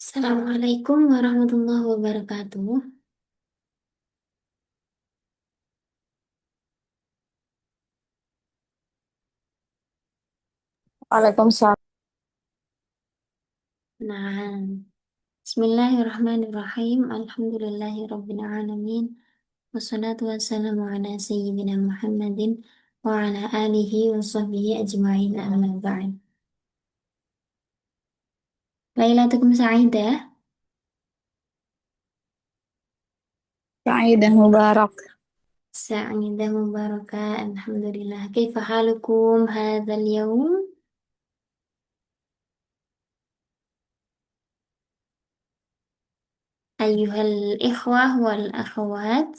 Assalamualaikum warahmatullahi wabarakatuh. Waalaikumsalam. Nah, Bismillahirrahmanirrahim. Alhamdulillahi Rabbil Alamin. Wassalatu wassalamu ala Sayyidina Muhammadin wa ala alihi wa sahbihi ajma'in amma ba'd. Lailatukum sa'idah. Sa'id dan Mubarak. Sa'idah mubarakah. Alhamdulillah. Kaifa halukum hadzal yawm? Ayyuhal ikhwah wal akhwat.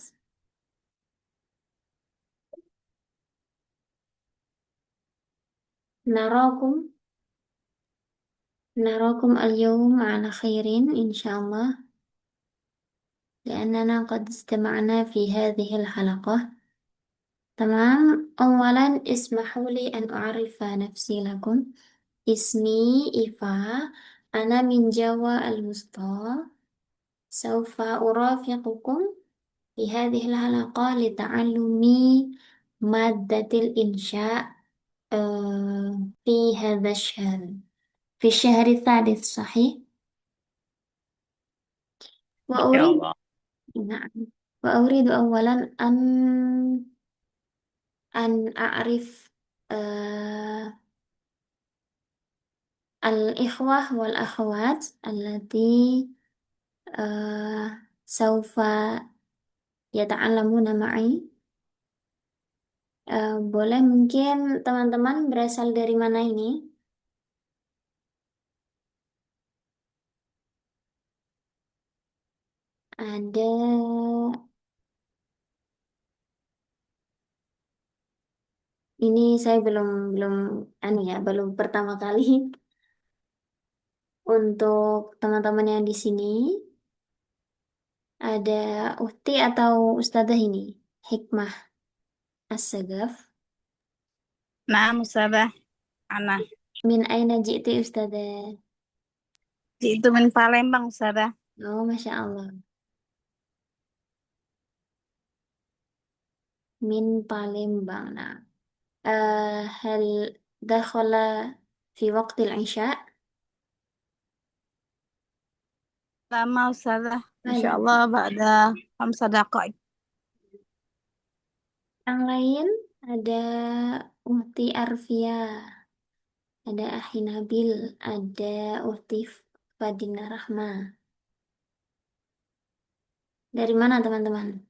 Narakum نراكم اليوم على خير إن شاء الله لأننا قد استمعنا في هذه الحلقة. تمام، أولا اسمحوا لي أن أعرف نفسي لكم. اسمي إيفا، أنا من جاوا الوسطى. سوف أرافقكم في هذه الحلقة لتعلم مادة الإنشاء في هذا الشهر، في الشهر الثالث، صحيح؟ Ya وأريد Allah. نعم وأريد أولا أن أعرف آه، الإخوة والأخوات التي سوف يتعلمون معي. Boleh mungkin teman-teman berasal dari mana ini? Ada, ini saya belum belum anu ya, belum pertama kali untuk teman-teman yang di sini. Ada Uhti atau Ustadzah ini, Hikmah As-Sagaf. Nah, Musabah, Ana. Min aina ji'ti Ustadzah? Itu min Palembang, Musabah. Oh, Masya Allah. Min Palembang. Nah, هل دخل في وقت العشاء؟ Lama, Ustazah. Insya Ada. Allah, ba'da 5 daqaik. Yang lain ada Uhti Arfia, ada Ahi Nabil, ada Uhti Fadina Rahma. Dari mana teman-teman?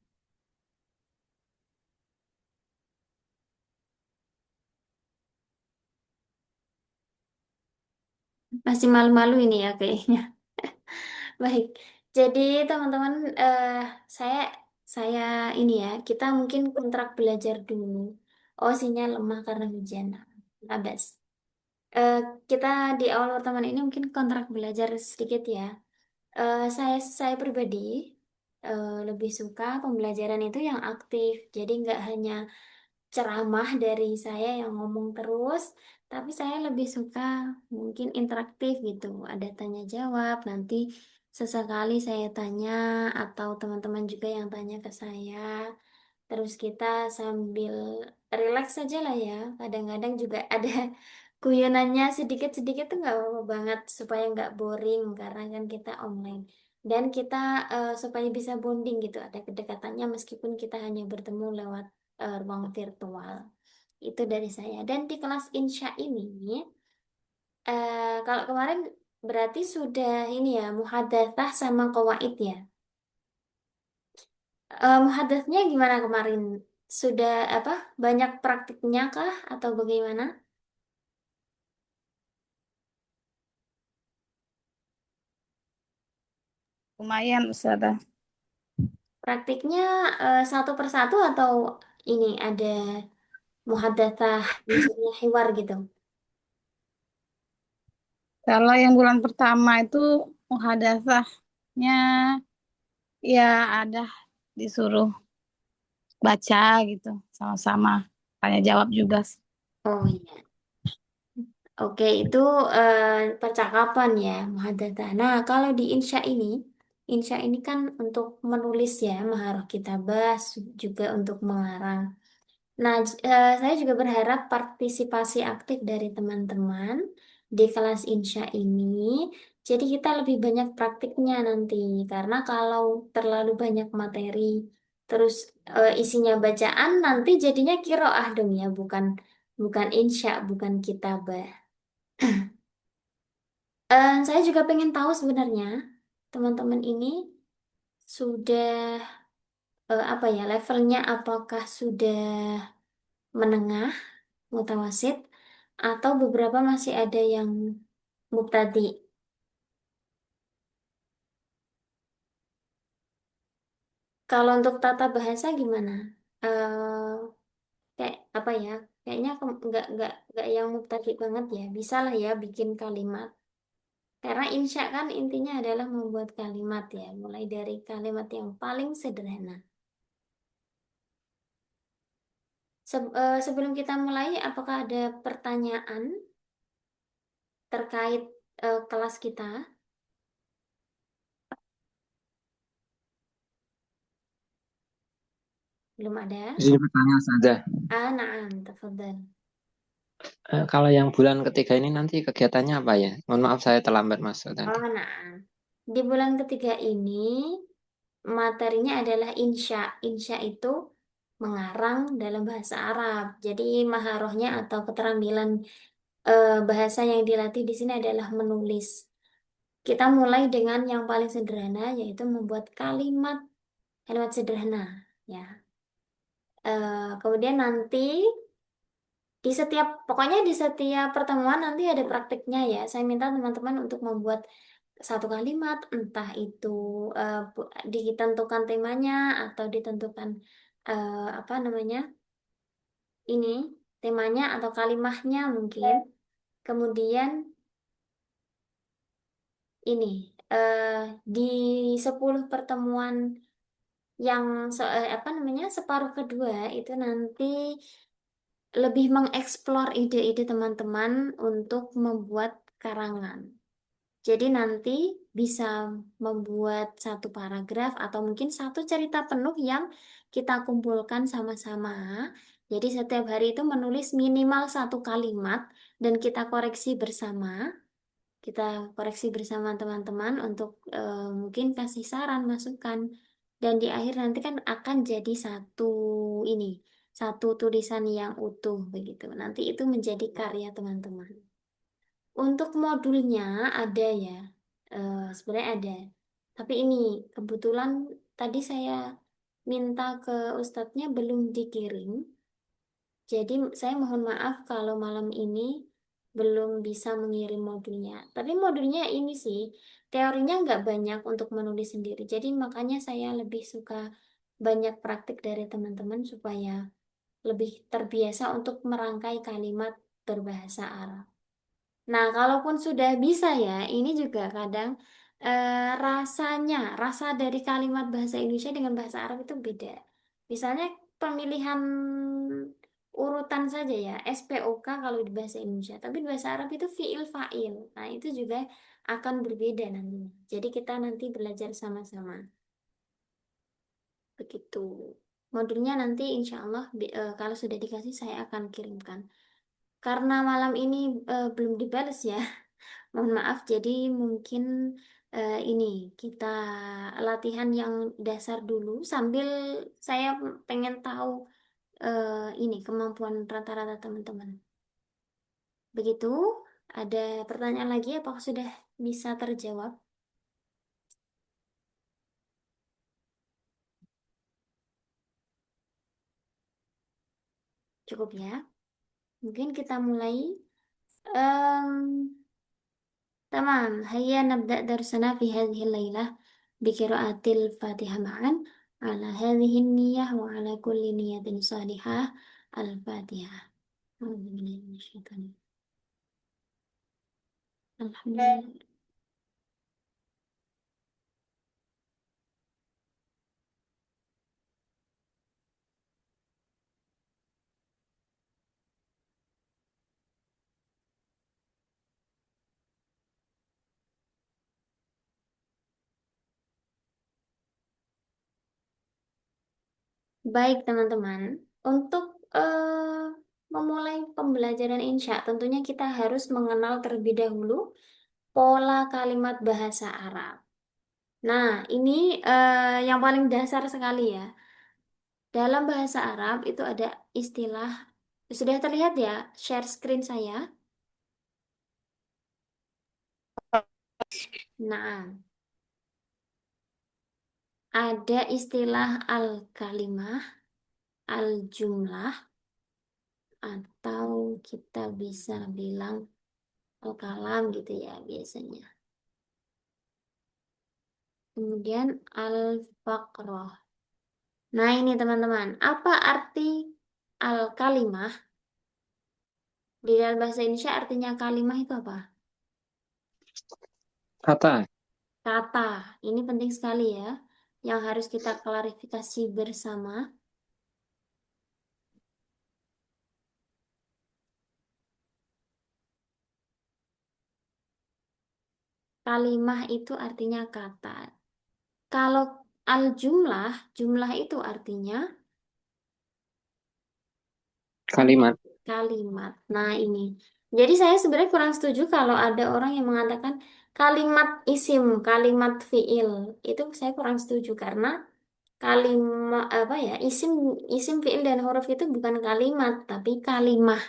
Masih malu-malu ini ya kayaknya. Baik. Jadi teman-teman, saya saya ini ya, kita mungkin kontrak belajar dulu. Oh, sinyal lemah karena hujan. Nah, Bas. Eh, kita di awal pertemuan ini mungkin kontrak belajar sedikit ya. Saya pribadi lebih suka pembelajaran itu yang aktif. Jadi nggak hanya ceramah dari saya yang ngomong terus, tapi saya lebih suka mungkin interaktif gitu. Ada tanya jawab, nanti sesekali saya tanya atau teman-teman juga yang tanya ke saya. Terus kita sambil relax aja lah ya. Kadang-kadang juga ada guyonannya sedikit-sedikit tuh nggak apa-apa banget supaya nggak boring karena kan kita online. Dan kita supaya bisa bonding gitu, ada kedekatannya meskipun kita hanya bertemu lewat ruang virtual. Itu dari saya. Dan di kelas Insya ini, kalau kemarin berarti sudah ini ya, muhadatsah sama qawaid ya. Muhadatsnya gimana kemarin? Sudah apa? Banyak praktiknya kah atau bagaimana? Lumayan, Ustazah. Praktiknya satu persatu atau ini ada muhadatsah misalnya hiwar gitu? Kalau yang bulan pertama itu muhadasahnya, ya ada disuruh baca gitu, sama-sama. Tanya jawab juga. Oh iya. Oke, itu eh, percakapan ya, muhadatsah. Nah, kalau di insya ini kan untuk menulis ya, maharah kitabah, juga untuk mengarang. Nah, saya juga berharap partisipasi aktif dari teman-teman di kelas insya ini. Jadi kita lebih banyak praktiknya nanti, karena kalau terlalu banyak materi, terus isinya bacaan, nanti jadinya kiroah dong ya, bukan bukan insya, bukan kitabah. Saya juga pengen tahu sebenarnya teman-teman ini sudah apa ya levelnya, apakah sudah menengah, mutawasid, atau beberapa masih ada yang mubtadi. Kalau untuk tata bahasa gimana? Eh kayak apa ya? Kayaknya nggak yang mubtadi banget ya. Bisa lah ya bikin kalimat. Karena insya kan intinya adalah membuat kalimat ya, mulai dari kalimat yang paling sederhana. Sebelum kita mulai, apakah ada pertanyaan terkait kelas kita? Belum ada? Izin bertanya saja. Ah, na'am, tafadhal. Kalau yang bulan ketiga ini nanti kegiatannya apa ya? Mohon maaf saya terlambat masuk tadi. Oh, na'am. Di bulan ketiga ini materinya adalah insya. Insya itu mengarang dalam bahasa Arab. Jadi maharohnya atau keterampilan bahasa yang dilatih di sini adalah menulis. Kita mulai dengan yang paling sederhana, yaitu membuat kalimat kalimat sederhana. Ya. Kemudian nanti pokoknya di setiap pertemuan nanti ada praktiknya ya. Saya minta teman-teman untuk membuat satu kalimat, entah itu ditentukan temanya atau ditentukan apa namanya ini temanya atau kalimatnya mungkin. Kemudian ini eh, di 10 pertemuan yang apa namanya separuh kedua itu nanti lebih mengeksplor ide-ide teman-teman untuk membuat karangan. Jadi nanti bisa membuat satu paragraf atau mungkin satu cerita penuh yang kita kumpulkan sama-sama. Jadi setiap hari itu menulis minimal satu kalimat dan kita koreksi bersama. Kita koreksi bersama teman-teman untuk mungkin kasih saran, masukan. Dan di akhir nanti kan akan jadi ini, satu tulisan yang utuh begitu. Nanti itu menjadi karya teman-teman. Untuk modulnya ada ya, sebenarnya ada. Tapi ini kebetulan tadi saya minta ke ustadznya belum dikirim. Jadi saya mohon maaf kalau malam ini belum bisa mengirim modulnya. Tapi modulnya ini sih, teorinya nggak banyak untuk menulis sendiri. Jadi makanya saya lebih suka banyak praktik dari teman-teman supaya lebih terbiasa untuk merangkai kalimat berbahasa Arab. Nah, kalaupun sudah bisa ya, ini juga kadang rasa dari kalimat bahasa Indonesia dengan bahasa Arab itu beda. Misalnya pemilihan urutan saja ya, SPOK kalau di bahasa Indonesia, tapi di bahasa Arab itu fiil fa'il. Nah, itu juga akan berbeda nantinya. Jadi kita nanti belajar sama-sama. Begitu. Modulnya nanti insya Allah kalau sudah dikasih saya akan kirimkan. Karena malam ini belum dibalas ya. Mohon maaf, jadi mungkin ini kita latihan yang dasar dulu sambil saya pengen tahu ini kemampuan rata-rata teman-teman. Begitu, ada pertanyaan lagi apakah sudah bisa terjawab? Cukup ya. Mungkin kita mulai. Em, تمام هيا نبدأ درسنا في هذه الليلة بقراءة الفاتحة معا على هذه النية وعلى كل نية صالحة. الفاتحة. أعوذ بالله من الشيطان الحمد لله. Baik, teman-teman. Untuk memulai pembelajaran insya, tentunya kita harus mengenal terlebih dahulu pola kalimat bahasa Arab. Nah, ini yang paling dasar sekali ya. Dalam bahasa Arab itu ada istilah, sudah terlihat ya, share screen saya. Nah, ada istilah al-kalimah, al-jumlah, atau kita bisa bilang al-kalam gitu ya biasanya. Kemudian al-faqrah. Nah ini teman-teman, apa arti al-kalimah? Di dalam bahasa Indonesia artinya kalimah itu apa? Kata. Kata. Ini penting sekali ya, yang harus kita klarifikasi bersama. Kalimah itu artinya kata. Kalau al-jumlah, jumlah itu artinya apa? Kalimat. Kalimat. Nah, ini. Jadi saya sebenarnya kurang setuju kalau ada orang yang mengatakan kalimat isim, kalimat fiil. Itu saya kurang setuju karena kalimat apa ya? Isim isim fiil dan huruf itu bukan kalimat, tapi kalimah.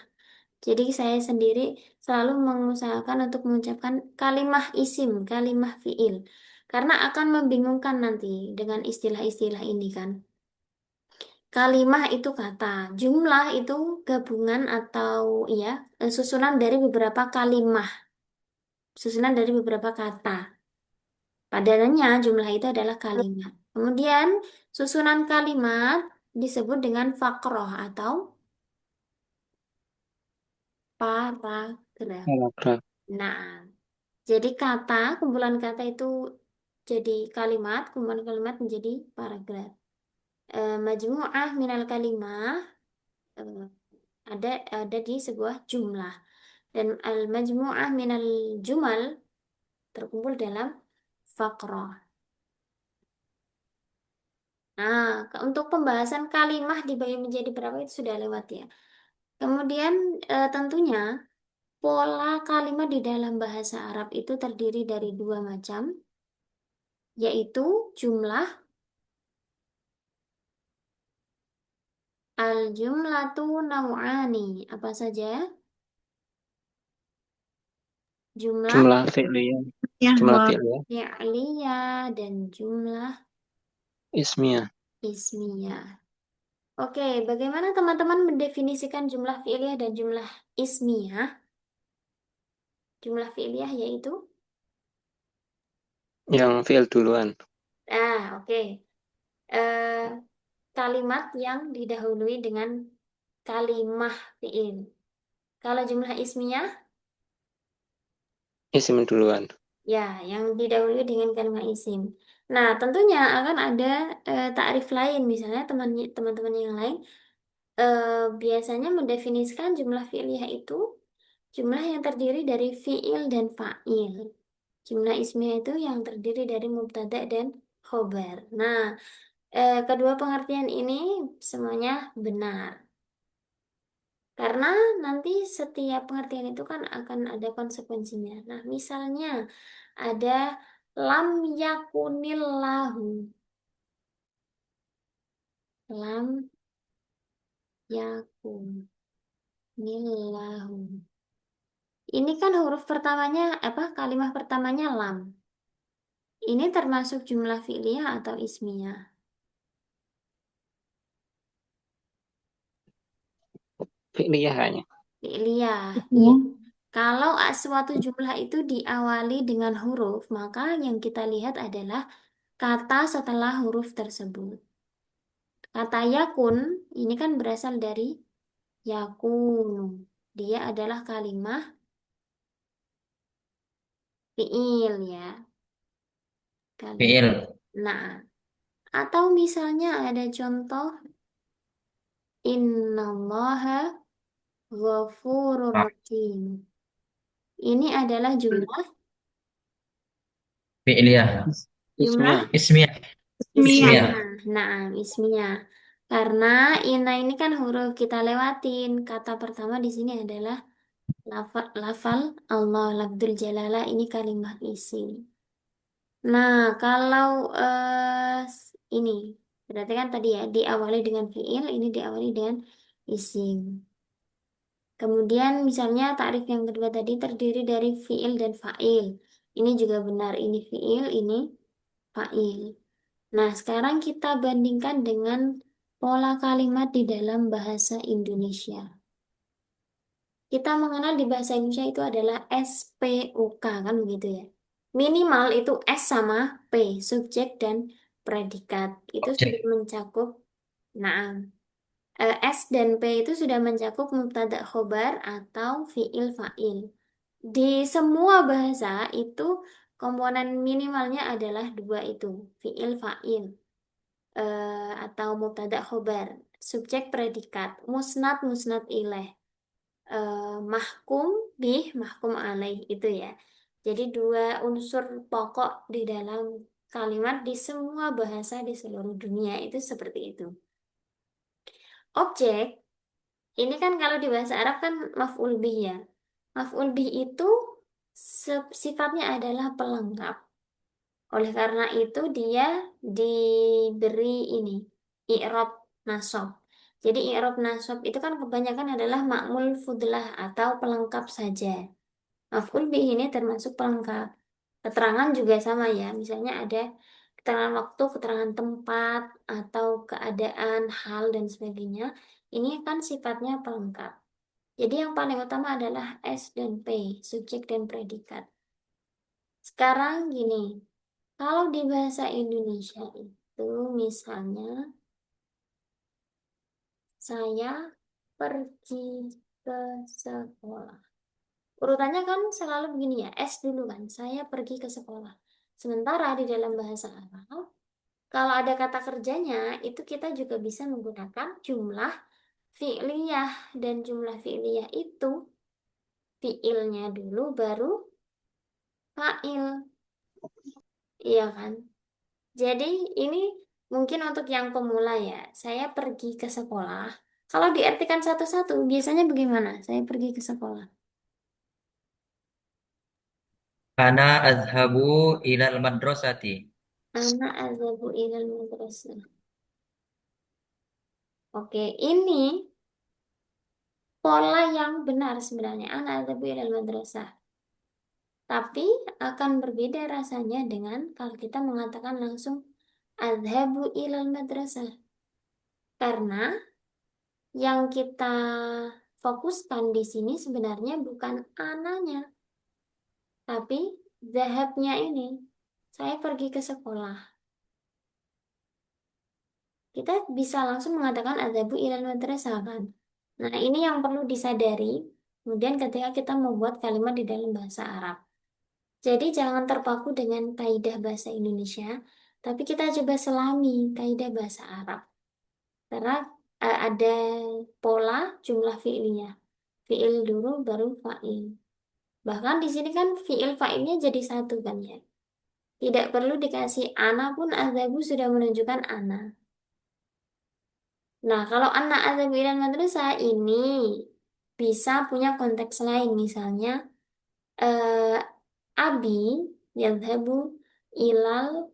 Jadi saya sendiri selalu mengusahakan untuk mengucapkan kalimah isim, kalimah fiil. Karena akan membingungkan nanti dengan istilah-istilah ini kan. Kalimah itu kata, jumlah itu gabungan atau ya susunan dari beberapa kalimah, susunan dari beberapa kata. Padanya jumlah itu adalah kalimat. Kemudian susunan kalimat disebut dengan fakroh atau paragraf. Paragraf. Nah, jadi kata, kumpulan kata itu jadi kalimat, kumpulan kalimat menjadi paragraf. Majmu'ah minal kalimah eh, ada di sebuah jumlah. Dan al-majmu'ah minal jumal terkumpul dalam faqrah. Nah, untuk pembahasan kalimah dibagi menjadi berapa itu sudah lewat ya. Kemudian tentunya pola kalimat di dalam bahasa Arab itu terdiri dari dua macam, yaitu jumlah, al-jumlatu naw'ani. Apa saja? Jumlah Jumlah fi'liyah. Ya, Jumlah wah. fi'liyah. fi'liyah dan jumlah Ismiyah. ismiyah. Oke, bagaimana teman-teman mendefinisikan jumlah fi'liyah dan jumlah ismiyah? Jumlah fi'liyah yaitu? Yang fi'il duluan. Oke. Eh, kalimat yang didahului dengan kalimah fi'il. Kalau jumlah ismiyah, Isim duluan. ya, yang didahului dengan kalimat isim. Nah, tentunya akan ada takrif lain, misalnya teman-teman yang lain eh, biasanya mendefinisikan jumlah fi'liyah itu jumlah yang terdiri dari fi'il dan fa'il. Jumlah ismiyah itu yang terdiri dari mubtada dan khobar. Nah, kedua pengertian ini semuanya benar. Karena nanti setiap pengertian itu kan akan ada konsekuensinya. Nah, misalnya ada lam yakunil lahu. Lam yakunil lahu. Ini kan huruf pertamanya apa? Kalimat pertamanya lam. Ini termasuk jumlah fi'liyah atau ismiyah? Fi'liyah hanya. Fi'liyah, iya. Ya. Kalau suatu jumlah itu diawali dengan huruf, maka yang kita lihat adalah kata setelah huruf tersebut. Kata yakun ini kan berasal dari yakunu. Dia adalah kalimah fi'il ya. Kalimah. Fiil. Nah, atau misalnya ada contoh innallaha ghafurur rahim. Ini adalah jumlah Fiiliyah. jumlah Ismiyah. Ismiyah. Mia. ismiyah. Ismiyah. Nah, ismiyah. Karena ina ini kan huruf kita lewatin. Kata pertama di sini adalah lafal Allah, lafzul jalalah ini kalimat isim. Nah, kalau ini berarti kan tadi ya diawali dengan fiil, ini diawali dengan isim. Kemudian misalnya takrif yang kedua tadi terdiri dari fiil dan fa'il. Ini juga benar, ini fiil, ini fa'il. Nah, sekarang kita bandingkan dengan pola kalimat di dalam bahasa Indonesia. Kita mengenal di bahasa Indonesia itu adalah SPOK, kan begitu ya. Minimal itu S sama P, subjek dan predikat. Itu sudah Objek. mencakup, nah, S dan P itu sudah mencakup mubtada khobar atau fiil fa'il. Di semua bahasa itu komponen minimalnya adalah dua itu, fiil fa'il atau mubtada khobar, subjek predikat, musnad musnad ilaih, mahkum bih mahkum alaih itu ya. Jadi dua unsur pokok di dalam kalimat di semua bahasa di seluruh dunia itu seperti itu. Objek ini kan kalau di bahasa Arab kan maf'ul bih ya. Maf'ul bih itu sifatnya adalah pelengkap. Oleh karena itu dia diberi ini i'rab nasab. Jadi i'rab nasab itu kan kebanyakan adalah ma'mul fudlah atau pelengkap saja. Maf'ul bih ini termasuk pelengkap. Keterangan juga sama ya. Misalnya ada keterangan waktu, keterangan tempat, atau keadaan, hal, dan sebagainya. Ini kan sifatnya pelengkap. Jadi yang paling utama adalah S dan P, subjek dan predikat. Sekarang gini, kalau di bahasa Indonesia itu misalnya saya pergi ke sekolah. Urutannya kan selalu begini ya, S dulu kan, saya pergi ke sekolah. Sementara di dalam bahasa Arab, kalau ada kata kerjanya, itu kita juga bisa menggunakan jumlah fi'liyah. Dan jumlah fi'liyah itu, fi'ilnya dulu baru fa'il. Iya kan? Jadi ini mungkin untuk yang pemula ya, saya pergi ke sekolah. Kalau diartikan satu-satu, biasanya bagaimana? Saya pergi ke sekolah. Ana azhabu ilal madrasati. Anak azabu ilal madrasah. Oke, ini pola yang benar sebenarnya. Anak azabu ilal madrasah. Tapi akan berbeda rasanya dengan kalau kita mengatakan langsung azhabu ilal madrasah. Karena yang kita fokuskan di sini sebenarnya bukan ananya, tapi zahabnya ini. Saya pergi ke sekolah. Kita bisa langsung mengatakan adzabu ilal madrasah kan. Nah, ini yang perlu disadari. Kemudian ketika kita membuat kalimat di dalam bahasa Arab. Jadi jangan terpaku dengan kaidah bahasa Indonesia, tapi kita coba selami kaidah bahasa Arab. Karena ada pola jumlah fiilnya. Fiil dulu baru fa'il. Bahkan di sini kan fiil fa'ilnya jadi satu kan ya. Tidak perlu dikasih ana pun azabu sudah menunjukkan ana. Nah, kalau anak azabu ilal madrasah ini bisa punya konteks lain. Misalnya, eh, abi yadhabu ilal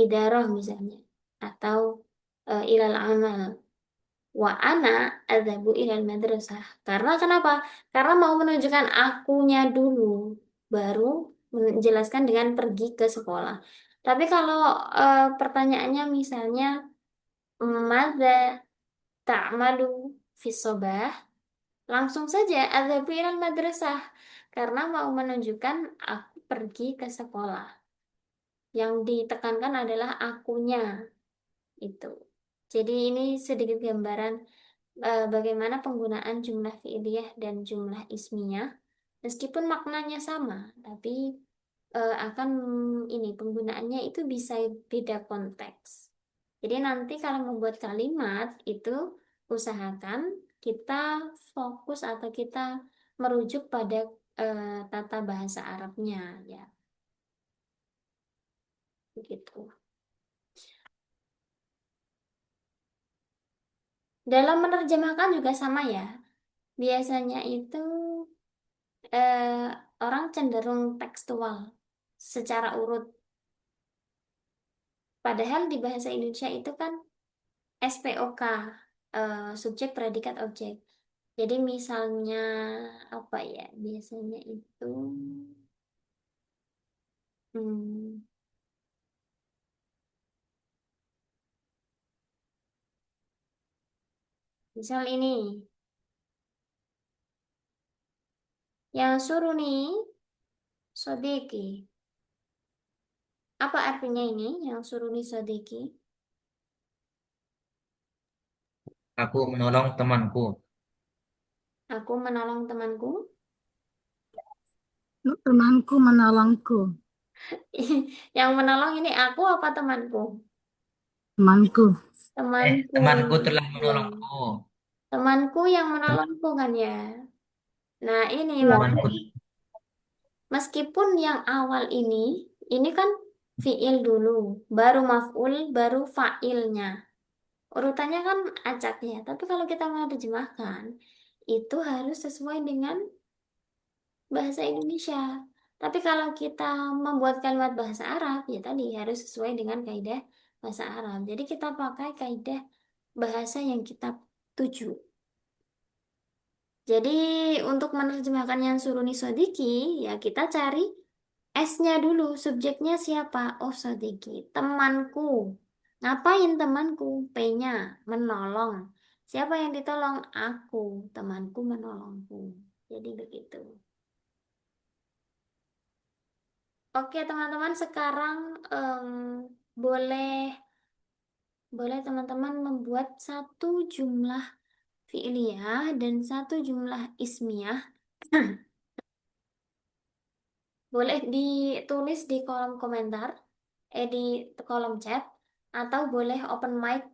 idarah misalnya. Atau ilal amal. Wa ana adzabu ilal madrasah. Karena kenapa? Karena mau menunjukkan akunya dulu, baru menjelaskan dengan pergi ke sekolah. Tapi kalau pertanyaannya misalnya, Mada ta'malu fis sobah, langsung saja adzabu ilal madrasah. Karena mau menunjukkan aku pergi ke sekolah. Yang ditekankan adalah akunya itu. Jadi ini sedikit gambaran bagaimana penggunaan jumlah fi'liyah dan jumlah ismiyah. Meskipun maknanya sama, tapi akan ini penggunaannya itu bisa beda konteks. Jadi nanti kalau membuat kalimat itu usahakan kita fokus atau kita merujuk pada tata bahasa Arabnya ya, begitu. Dalam menerjemahkan juga sama ya. Biasanya itu eh, orang cenderung tekstual secara urut. Padahal di bahasa Indonesia itu kan SPOK, subjek, predikat, objek. Jadi misalnya apa ya? Biasanya itu, hmm, misal ini, yang suruh nih, sodiki. Apa artinya ini, yang suruh nih sodiki? Aku menolong temanku. Aku menolong temanku. Temanku menolongku. Yang menolong ini aku apa temanku? Temanku. Temanku. Temanku telah Ya, menolongku. temanku yang Tem- menolongku kan ya. Nah, ini Iya. Temanku. meskipun yang awal ini kan fiil dulu, baru maf'ul, baru fa'ilnya. Urutannya kan acak ya. Tapi kalau kita mau terjemahkan, itu harus sesuai dengan bahasa Indonesia. Tapi kalau kita membuat kalimat bahasa Arab, ya tadi harus sesuai dengan kaidah bahasa Arab. Jadi kita pakai kaidah bahasa yang kita tuju. Jadi untuk menerjemahkan yang suruni sodiki, ya kita cari S-nya dulu, subjeknya siapa? Oh, sodiki, temanku. Ngapain temanku? P-nya, menolong. Siapa yang ditolong? Aku, temanku menolongku. Jadi begitu. Oke, teman-teman, sekarang boleh boleh teman-teman membuat satu jumlah fi'liyah dan satu jumlah ismiyah. Boleh ditulis di kolom komentar, di kolom chat, atau boleh open mic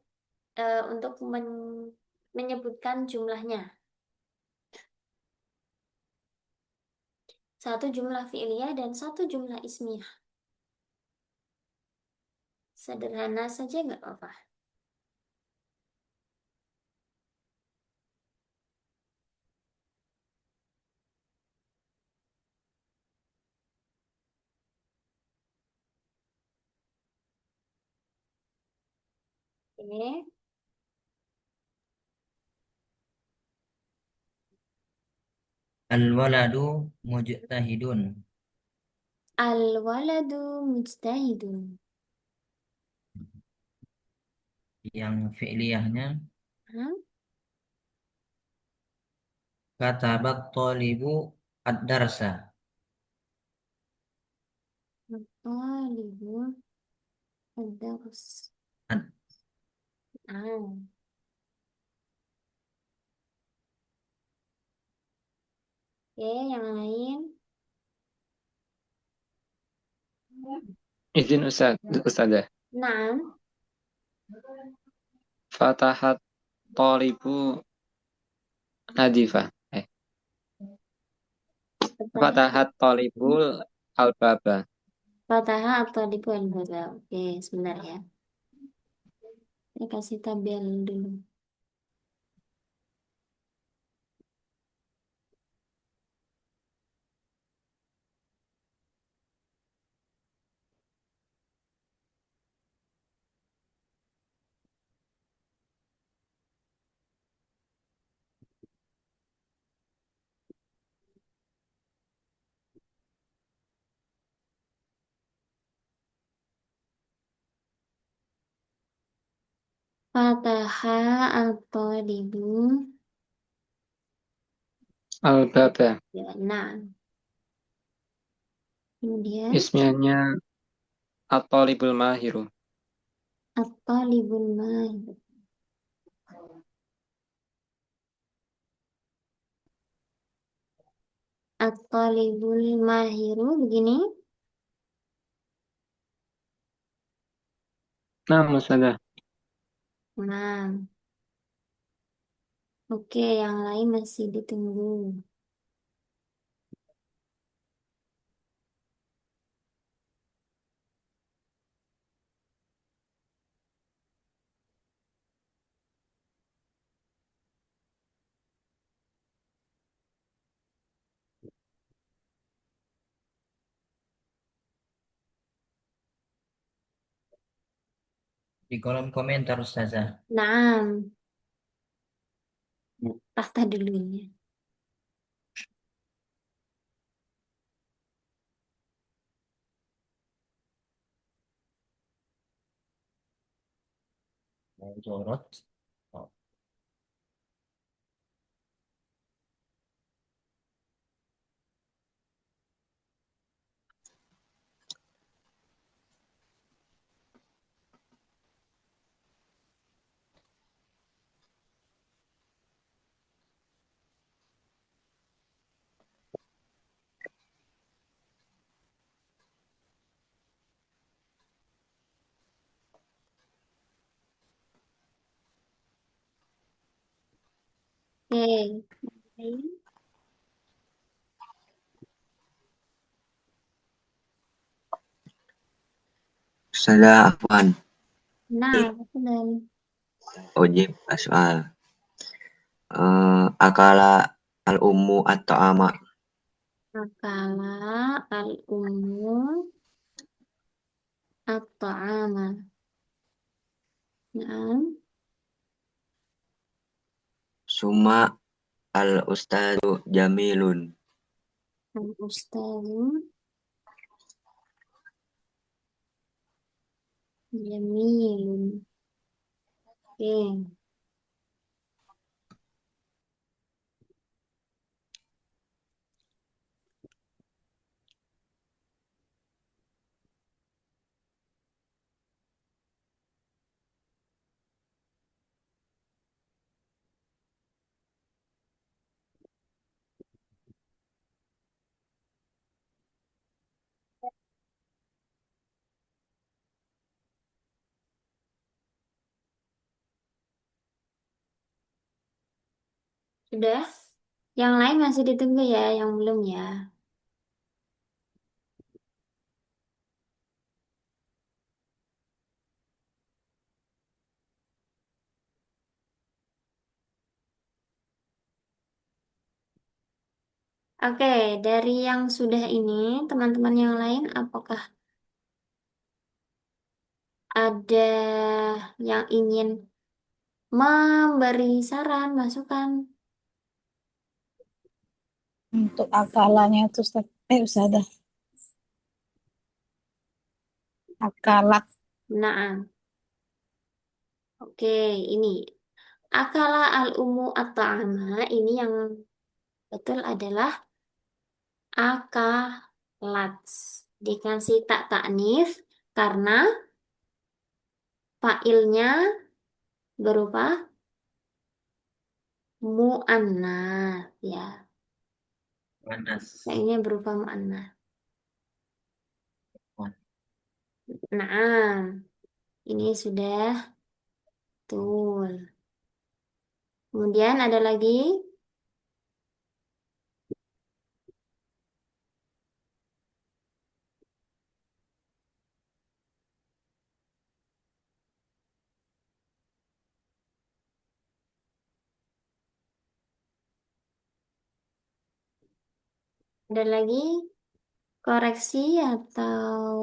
untuk menyebutkan jumlahnya. Satu jumlah fi'liyah dan satu jumlah ismiyah. Sederhana saja nggak apa-apa. Oke. Al-waladu mujtahidun. Al-waladu mujtahidun. Yang fi'liyahnya Hah? katabat talibu ad-darsa. Talibun ad-dars. Ad- Ah. Oke, yang lain. Izin Ustazah. Nah, Fatahat tolibu nadifah. fatahah, Fatahat tolibul albaba. fatahah atau di poin bawah. Oke, sebentar ya. Saya kasih tabel dulu. Fatahah atau dibu. Albaba. Ya, nah, kemudian Ismianya at-talibul mahiru. atau libun mahir. Atau libun mahiru begini. Nah, Ustazah. Nah, oke, yang lain masih ditunggu. Di kolom komentar Ustazah. Nah, tahta dulu ini. Mau jorot. Oh, Oke. Ustazah Afwan, Nah, betul. ujib soal. Akala al-ummu at-ta'ama. Akala al-ummu at-ta'ama. Nah, Summa al-ustadu jamilun. al-ustazu jamilun. Oke. Sudah? Yang lain masih ditunggu ya, yang belum ya. Oke, dari yang sudah ini, teman-teman yang lain, apakah ada yang ingin memberi saran, masukan? Untuk akalanya itu Ustazah. Akalat. Nah, oke, ini akala al-umu at-ta'ama, ini yang betul adalah akalat. Dikasih tak taknif karena failnya berupa mu'annas ya. panas. Failnya berupa mu'annas. Wan. Nah, ini sudah betul. Kemudian ada lagi, ada lagi koreksi atau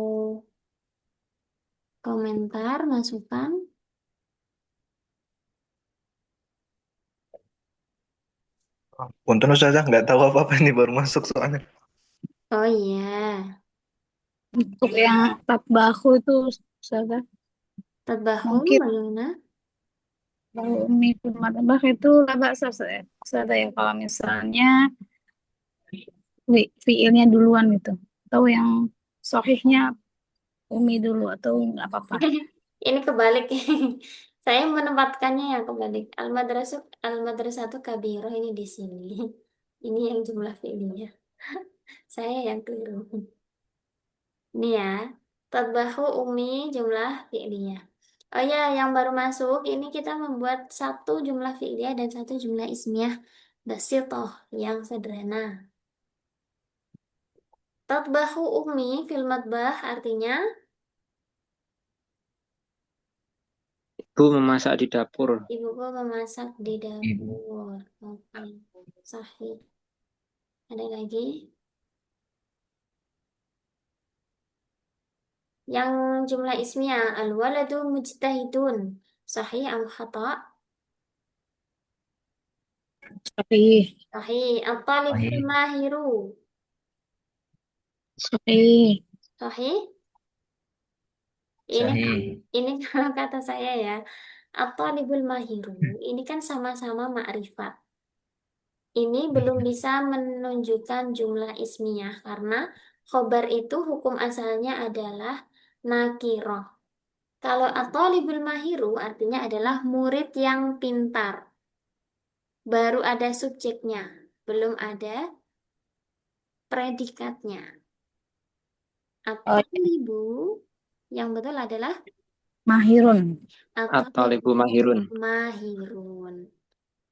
komentar, masukan. Punten Ustazah, nggak tahu apa-apa ini baru masuk soalnya. Oh iya, Untuk yang tatbahu itu Ustazah. tabahu Mungkin bagaimana? kalau umi tatbah itu agak Ustazah ya. Kalau misalnya fiilnya duluan gitu. Atau yang sohihnya umi dulu atau nggak apa-apa. Ini kebalik. Saya menempatkannya yang kebalik. Al-madrasatu kabiroh ini di sini. Ini yang jumlah fiilnya. Saya yang keliru. Ini ya. Tatbahu umi jumlah fi'liyah. Oh ya, yang baru masuk ini kita membuat satu jumlah fi'liyah dan satu jumlah ismiyah basitoh yang sederhana. Tatbahu umi fil matbah artinya Ibu memasak di dapur. ibuku memasak di Ibu. dapur. Oke, sahih. Ada lagi? Yang jumlah ismiyah, al-waladu mujtahidun. Sahih am khata? Sahih. Sahih. At-talibul Sahih. mahiru. Sahih. Sahih. Ini Sahih. ini kalau kata saya ya, at-talibul mahiru. Ini kan sama-sama ma'rifat. Ini belum bisa menunjukkan jumlah ismiyah karena khobar itu hukum asalnya adalah nakiroh. Kalau at-talibul mahiru artinya adalah murid yang pintar. Baru ada subjeknya, belum ada predikatnya. Oh, At-talibu yang betul adalah mahirun. At-talibu mahirun. mahirun.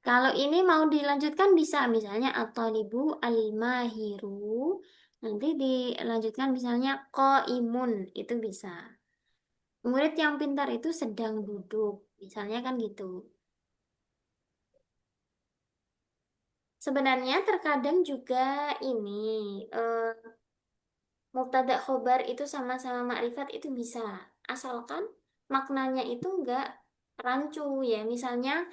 Kalau ini mau dilanjutkan bisa misalnya at-talibu al-mahiru. Nanti dilanjutkan misalnya qaimun, itu bisa. Murid yang pintar itu sedang duduk, misalnya kan gitu. Sebenarnya terkadang juga ini mubtada khobar itu sama-sama makrifat itu bisa, asalkan maknanya itu enggak rancu ya. Misalnya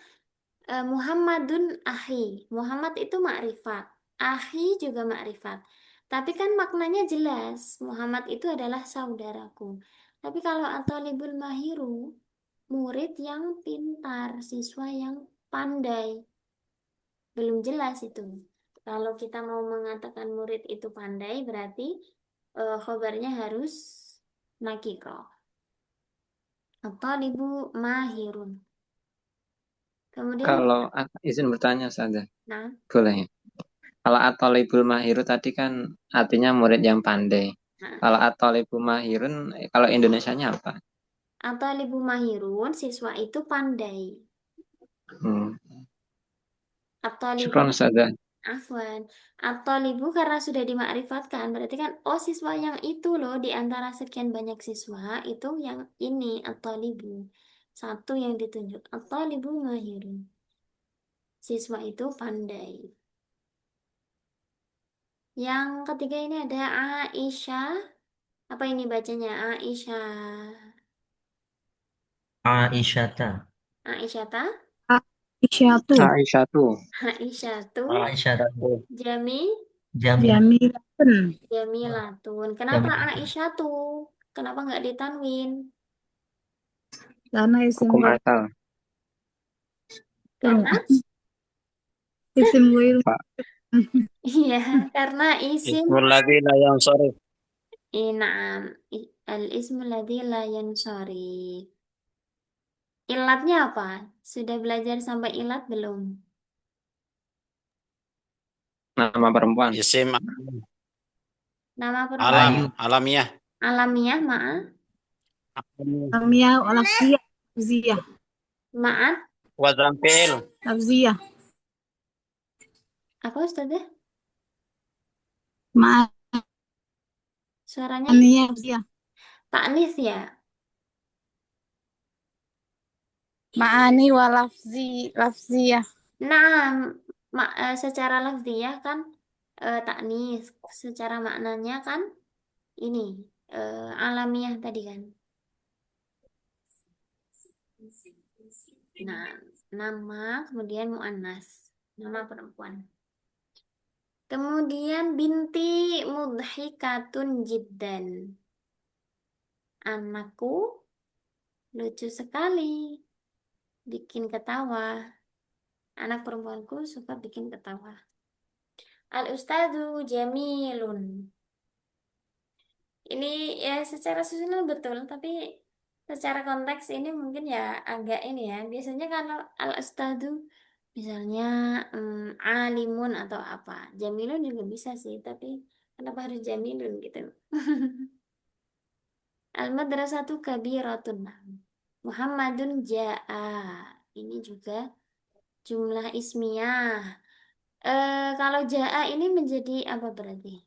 Muhammadun ahi, Muhammad itu makrifat, ahi juga makrifat. Tapi kan maknanya jelas, Muhammad itu adalah saudaraku. Tapi kalau at-talibul mahiru, murid yang pintar, siswa yang pandai, belum jelas itu. Kalau kita mau mengatakan murid itu pandai, berarti khobarnya harus nakiro. At-talibu mahirun. Kemudian, Kalau izin bertanya saja, nah, boleh ya? Kalau at-talibul mahiru tadi kan artinya murid yang pandai. nah, Kalau at-talibu mahirun, kalau Indonesianya apa? at-talibu mahirun, siswa itu pandai. Hmm. At-talibu Syukron saja. Afwan. At-talibu karena sudah dimakrifatkan, berarti kan, oh siswa yang itu loh, di antara sekian banyak siswa, itu yang ini, at-talibu. Satu yang ditunjuk, at-talibu mahirun. Siswa itu pandai. Yang ketiga ini ada Aisyah. Apa ini bacanya? Aisyah. Aisyata. Aisyata. Aisyatu. Aisyatu. Aisyatu. Aisyatu. Jami. Jamil. Jamilatun. Jamilatun. Kenapa Jamil. Aisyatu? Kenapa nggak ditanwin? Karena isim Hukum ghair. asal. Karena Isim ghair. Pak. iya, karena isim Ismul ladzi la yansarif. inam al-ismu ladzi la yansharif. Ilatnya apa? Sudah belajar sampai ilat belum? Nama perempuan. Isim Nama alam, perempuan Ayu. alamiah. alamiah, maaf. Lamia lafziyah. Lafziyah. Maaf, Wazan fi'il. Lafziyah. apa Ustazah? Suaranya Ma'aniyah. Lafziyah. taknis ya? Ma'ani wa lafziyah. Nah, secara lafziyah kan taknis, secara maknanya kan ini alamiah tadi kan. Nah, nama kemudian muannas, nama perempuan. Kemudian binti mudhikatun jiddan. Anakku lucu sekali, bikin ketawa. Anak perempuanku suka bikin ketawa. Al-ustadzu jamilun. Ini ya secara susunan betul, tapi secara konteks ini mungkin ya agak ini ya. Biasanya kalau al-ustadzu misalnya alimun atau apa. Jamilun juga bisa sih, tapi kenapa harus jamilun gitu. Al-madrasatu kabiratun. Muhammadun ja'a. Ini juga jumlah ismiyah. Kalau ja'a ini menjadi apa berarti?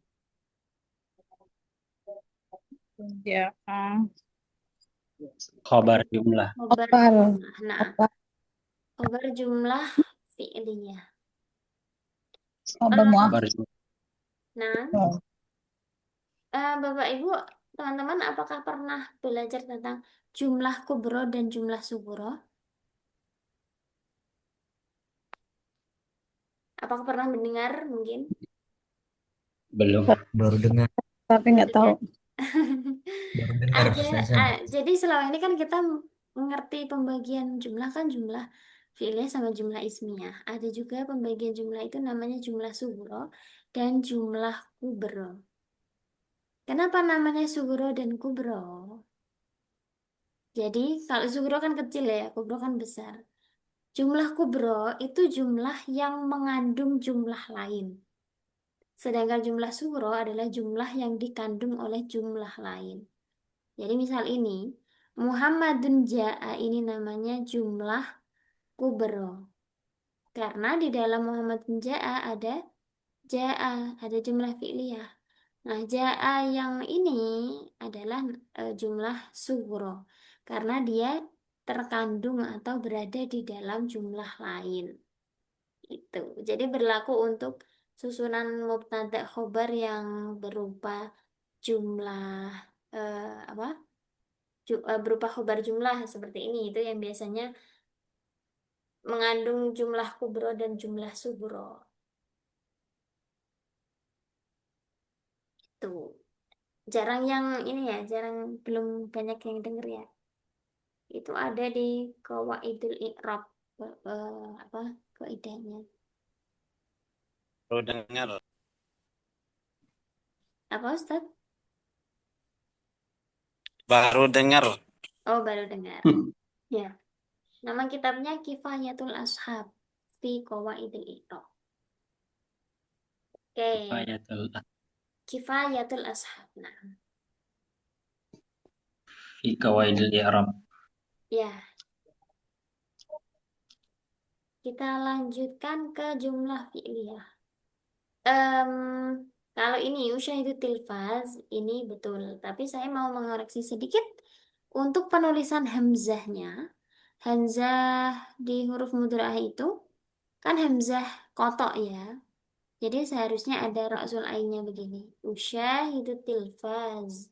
Ya. Khabar jumlah. Khobar Opal. jumlah. Nah, Opal. khobar jumlah fi'liyah. Opal mu'af. Khabar jumlah. Nah, Bapak Ibu Teman-teman, apakah pernah belajar tentang jumlah kubro dan jumlah sugro? Apakah pernah mendengar mungkin? Belum. Baru dengar, Tapi nggak tahu. baru dengar Ada, Ustazah. jadi selama ini kan kita mengerti pembagian jumlah kan jumlah fi'liyah sama jumlah ismiyah. Ada juga pembagian jumlah itu namanya jumlah sugro dan jumlah kubro. Kenapa namanya sugro dan kubro? Jadi kalau sugro kan kecil ya, kubro kan besar. Jumlah kubro itu jumlah yang mengandung jumlah lain. Sedangkan jumlah sugro adalah jumlah yang dikandung oleh jumlah lain. Jadi misal ini, Muhammadun ja'a ini namanya jumlah kubro. Karena di dalam Muhammadun ja'a ja'a, ada jumlah fi'liyah. Nah, ja'a yang ini adalah jumlah sugro. Karena dia terkandung atau berada di dalam jumlah lain. Itu. Jadi berlaku untuk susunan mubtada khobar yang berupa jumlah apa? Berupa khobar jumlah seperti ini itu yang biasanya mengandung jumlah kubro dan jumlah sugro. Tuh. Jarang yang ini ya, jarang belum banyak yang denger ya. Itu ada di Qawaidul I'rab apa kaidahnya. Baru dengar. Apa Ustaz? Baru dengar. Oh, baru dengar. Ya. Nama kitabnya Kifayatul Ashab fi Qawaidul I'rab. Oke, Kifayatul Kifayatul Ashab. Nah, fi qawaidil i'rab. ya. Kita lanjutkan ke jumlah fi'liyah. Em, Kalau ini usyahidu tilfaz, ini betul. Tapi saya mau mengoreksi sedikit untuk penulisan hamzahnya. Hamzah di huruf mudhara'ah itu kan hamzah kotok ya. Jadi seharusnya ada ra'sul ainnya begini. Usyahidu tilfaz.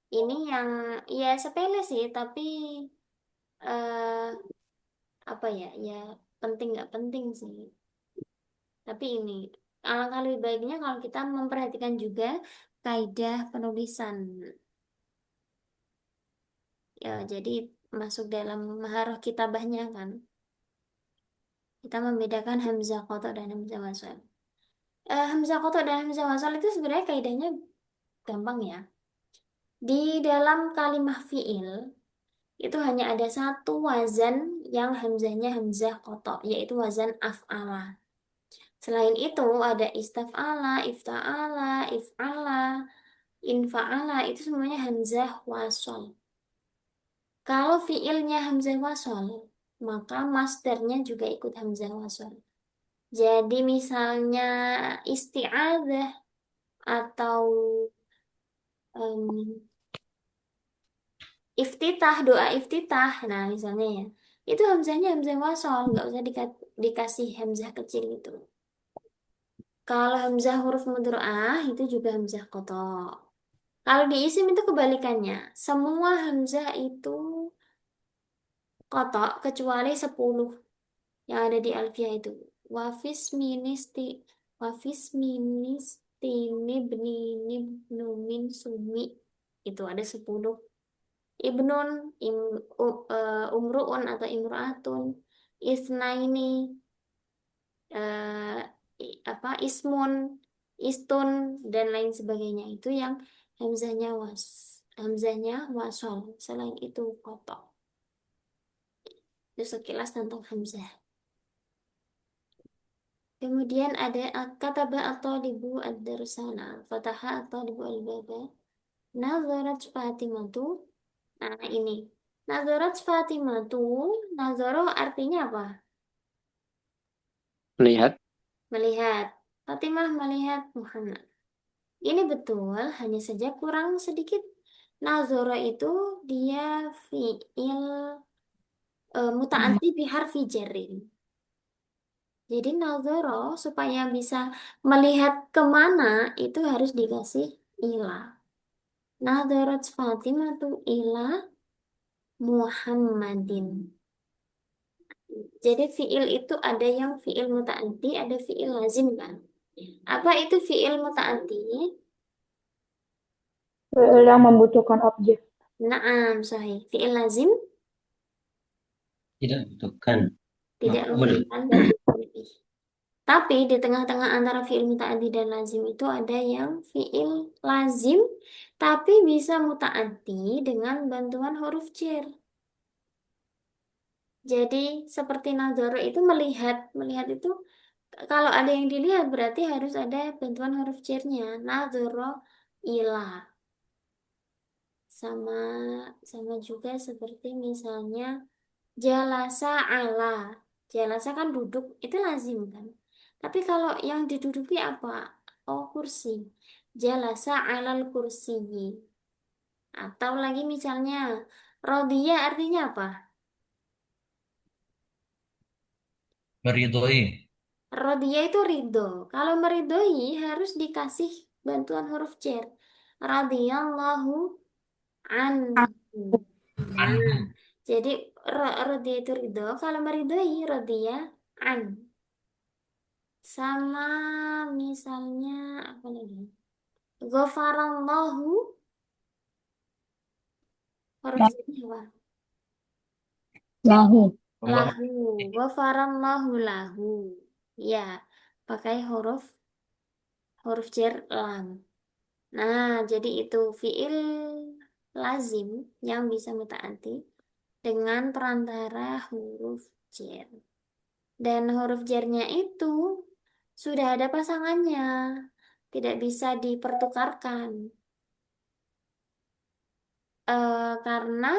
Ini yang ya sepele sih, tapi eh apa ya? Ya penting nggak penting sih. Tapi ini alangkah lebih baiknya kalau kita memperhatikan juga kaidah penulisan. Ya, jadi masuk dalam maharah kitabahnya kan. Kita membedakan hamzah qata dan hamzah wasal. Hamzah qata dan hamzah wasal itu sebenarnya kaidahnya gampang ya. Di dalam kalimah fiil itu hanya ada satu wazan yang hamzahnya hamzah qata, yaitu wazan af'ala. Selain itu ada istaf'ala, ifta'ala, if'ala, infa'ala, itu semuanya hamzah wasal. Kalau fiilnya hamzah wasal, maka masdarnya juga ikut hamzah wasal. Jadi misalnya isti'adzah atau em, iftitah, doa iftitah, nah misalnya ya, itu hamzahnya hamzah wasal, nggak usah dikasih hamzah kecil itu. Kalau hamzah huruf mudro'ah itu juga hamzah kotok. Kalau di isim itu kebalikannya. Semua hamzah itu kotok kecuali 10 yang ada di alfiah itu. Wafis ministi wafis ministini benini numin sumi itu ada 10. Ibnun umruun atau imruatun isnaini eh, apa ismun istun dan lain sebagainya itu yang hamzahnya wasol, selain itu kotok. Itu sekilas tentang hamzah. Kemudian ada kataba atau libu ad-darsana fataha atau libu al-baba nazarat fatimatu. Nah ini nazarat fatimatu, nazaro artinya apa? Melihat. Melihat. Fatimah melihat Muhammad. Ini betul, hanya saja kurang sedikit. Nazoro itu dia fiil muta'addi bi harfi jarrin. Jadi nazoro supaya bisa melihat kemana itu harus dikasih ila. Nadharat Fatimatu ila Muhammadin. Jadi fiil itu ada yang fiil muta'addi, ada fiil lazim kan? Apa itu fiil muta'addi? Yang membutuhkan objek. Naam, sahih. Fiil lazim Tidak butuhkan. tidak Maf'ul. membutuhkan lebih. Tapi di tengah-tengah antara fiil muta'addi dan lazim itu ada yang fiil lazim tapi bisa muta'addi dengan bantuan huruf jar. Jadi seperti nadhara itu melihat, melihat itu kalau ada yang dilihat berarti harus ada bantuan huruf jarnya. Nadhara ila. Sama sama juga seperti misalnya jalasa ala. Jalasa kan duduk, itu lazim kan. Tapi kalau yang diduduki apa? Oh, kursi. Jalasa alal kursi. Atau lagi misalnya rodiyah artinya apa? Meridhoi. Rodiyah itu ridho. Kalau meridhoi harus dikasih bantuan huruf jar. Radhiyallahu anhu. Nah, Anhu. jadi rodiyah itu ridho. Kalau meridhoi rodiyah an. Sama misalnya apa lagi? Ghafarallahu huruf Nah, jarnya apa? lahu. Allah Lahu. Ghafarallahu lahu. Ya, pakai huruf huruf jar lam. Nah, jadi itu fiil lazim yang bisa mutaati dengan perantara huruf jar. Dan huruf jarnya itu sudah ada pasangannya, tidak bisa dipertukarkan. Karena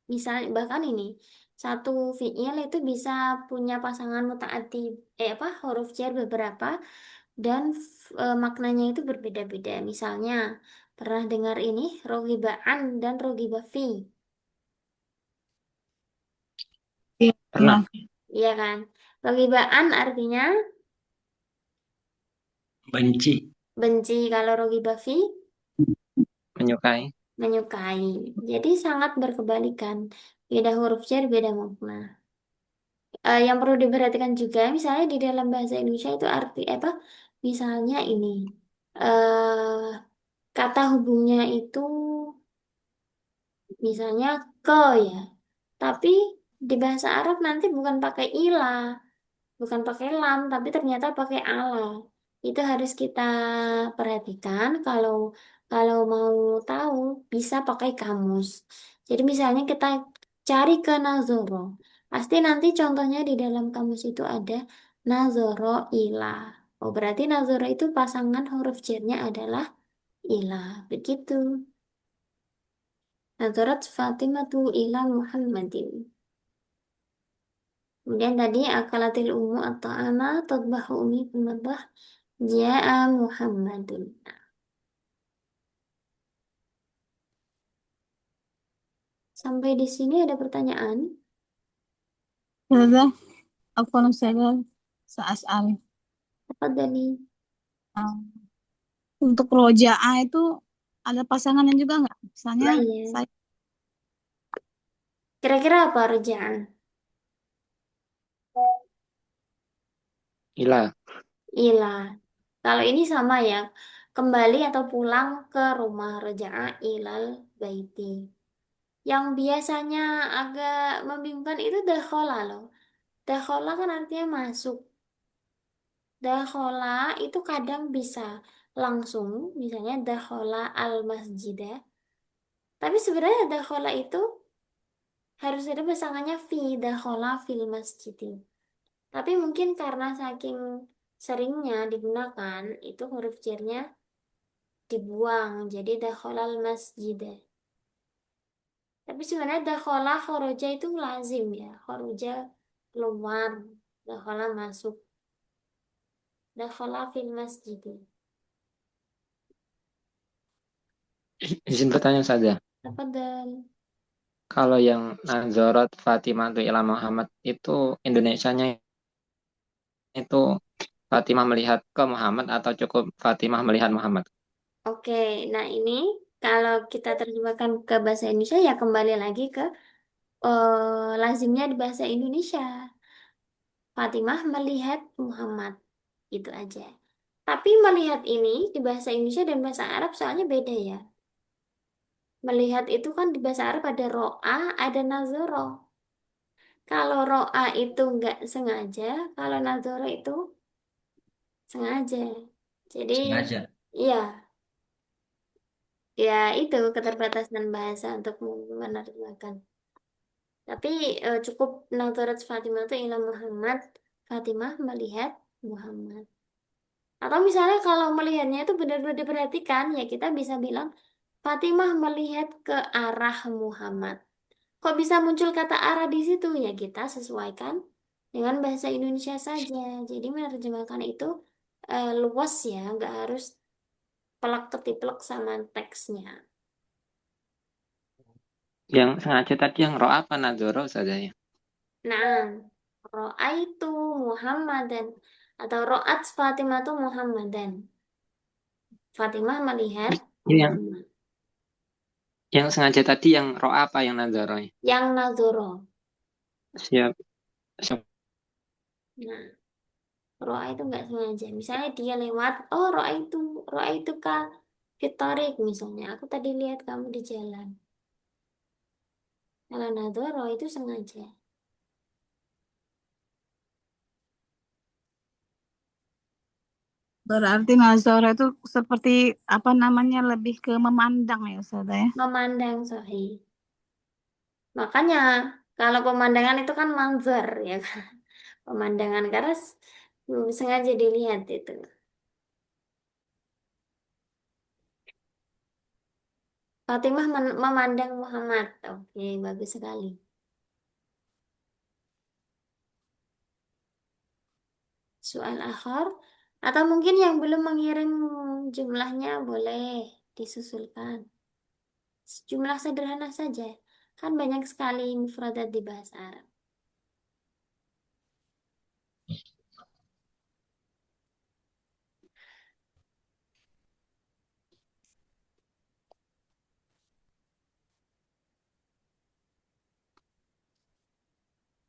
misalnya bahkan ini satu fiil itu bisa punya pasangan mutaati apa huruf jar beberapa dan maknanya itu berbeda-beda. Misalnya pernah dengar ini rogibaan dan rogibafi, Iya, Pernah. iya kan? Rogibaan artinya Benci. benci, kalau rogibafi Menyukai. menyukai. Jadi sangat berkebalikan. Beda huruf jar, beda makna. Yang perlu diperhatikan juga, misalnya di dalam bahasa Indonesia itu arti apa? Misalnya ini, eh kata hubungnya itu misalnya ke ya. Tapi di bahasa Arab nanti bukan pakai ilah, bukan pakai lam, tapi ternyata pakai ala. Itu harus kita perhatikan kalau kalau mau tahu bisa pakai kamus. Jadi misalnya kita cari ke nazoro, pasti nanti contohnya di dalam kamus itu ada nazoro ilah. Oh, berarti nazoro itu pasangan huruf jarnya adalah ilah. Begitu. Nazarat Fatimatu ila Muhammadin. Kemudian tadi akalatil ummu atau ama tadbahu umi pemadbah ja'a Muhammadun. Sampai di sini ada pertanyaan? Ustazah, aku saya seasal. Apa tadi? Untuk rojaah itu ada pasangannya juga nggak? Misalnya Nah, iya. saya Kira-kira apa rejaan? Ila. Ilah. Kalau ini sama ya, kembali atau pulang ke rumah reja'a ilal baiti. Yang biasanya agak membingungkan itu dakhola loh. Dakhola kan artinya masuk. Dakhola itu kadang bisa langsung, misalnya dakhola al masjidah. Tapi sebenarnya dakhola itu harus ada pasangannya fi, dakhola fil masjid. Tapi mungkin karena saking seringnya digunakan, itu huruf jarnya dibuang. Jadi dakhola al masjidah. Tapi sebenarnya dakhola khoroja itu lazim ya. Khoroja keluar, dakhola masuk. Dakhola fil masjid. Izin bertanya saja. Apa dan Kalau yang Nazarat Fatimah ila Muhammad itu Indonesianya itu Fatimah melihat ke Muhammad atau cukup Fatimah melihat Muhammad? Oke, nah ini kalau kita terjemahkan ke bahasa Indonesia ya kembali lagi ke lazimnya di bahasa Indonesia. Fatimah melihat Muhammad, itu aja. Tapi melihat ini di bahasa Indonesia dan bahasa Arab soalnya beda ya. Melihat itu kan di bahasa Arab ada ro'a, ada nazoro. Kalau ro'a itu nggak sengaja, kalau nazoro itu sengaja. Jadi, Sengaja. iya, ya itu keterbatasan bahasa untuk menerjemahkan. Tapi cukup nazarat Fatimah itu ila Muhammad, Fatimah melihat Muhammad. Atau misalnya kalau melihatnya itu benar-benar diperhatikan, ya kita bisa bilang Fatimah melihat ke arah Muhammad. Kok bisa muncul kata arah di situ? Ya kita sesuaikan dengan bahasa Indonesia saja. Jadi menerjemahkan itu luas ya, nggak harus pelak ketiplek sama teksnya. Yang sengaja tadi yang roh apa Nadzoro saja ya? Nah, ro'aitu Muhammadan atau ro'at Fatimah itu Muhammadan. Fatimah melihat Yang Muhammad. yang sengaja tadi yang roh apa yang Nadzoro ya? Yang nazoro. Siap, siap. Nah, ro'a itu nggak sengaja. Misalnya dia lewat, oh ro'a itu kak fitorik misalnya. Aku tadi lihat kamu di jalan. Kalau nazoro itu sengaja. Berarti nazar itu seperti apa namanya lebih ke memandang ya Ustaz ya. Memandang sohi. Makanya kalau pemandangan itu kan manzar ya kan. Pemandangan karena sengaja dilihat itu. Fatimah memandang Muhammad. Oke, bagus sekali. Soal akhir. Atau mungkin yang belum mengirim jumlahnya boleh disusulkan. Jumlah sederhana saja. Kan banyak sekali mufradat di bahasa Arab.